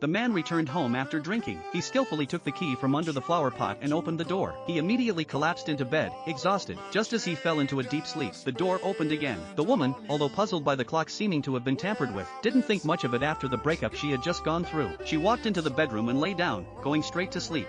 The man returned home after drinking. He skillfully took the key from under the flower pot and opened the door. He immediately collapsed into bed, exhausted. Just as he fell into a deep sleep, the door opened again. The woman, although puzzled by the clock seeming to have been tampered with, didn't think much of it after the breakup she had just gone through. She walked into the bedroom and lay down, going straight to sleep.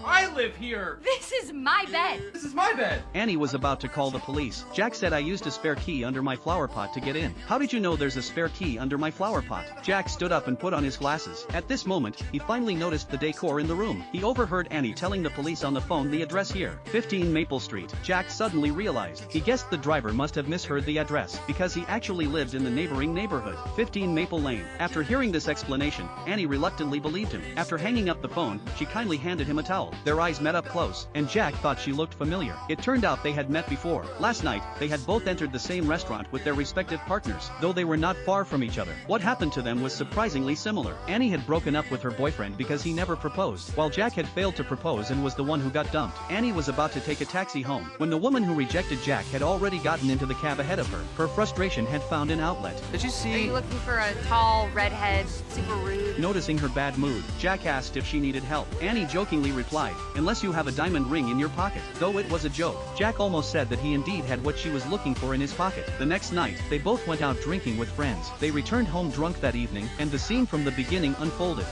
I live here! This is my bed! This is my bed! Annie was about to call the police. Jack said, "I used a spare key under my flower pot to get in." "How did you know there's a spare key under my flower pot?" Jack stood up and put on his glasses. At this moment, he finally noticed the decor in the room. He overheard Annie telling the police on the phone the address here, 15 Maple Street. Jack suddenly realized. He guessed the driver must have misheard the address, because he actually lived in the neighboring neighborhood, 15 Maple Lane. After hearing this explanation, Annie reluctantly believed him. After hanging up the phone, she kindly handed him a towel. Their eyes met up close, and Jack thought she looked familiar. It turned out they had met before. Last night, they had both entered the same restaurant with their respective partners, though they were not far from each other. What happened to them was surprisingly similar. Annie had broken up with her boyfriend because he never proposed, while Jack had failed to propose and was the one who got dumped. Annie was about to take a taxi home, when the woman who rejected Jack had already gotten into the cab ahead of her. Her frustration had found an outlet. Did you see? Are you looking for a tall, redhead, super rude? Noticing her bad mood, Jack asked if she needed help. Annie jokingly replied, "Unless you have a diamond ring in your pocket." Though it was a joke, Jack almost said that he indeed had what she was looking for in his pocket. The next night, they both went out drinking with friends. They returned home drunk that evening, and the scene from the beginning unfolded.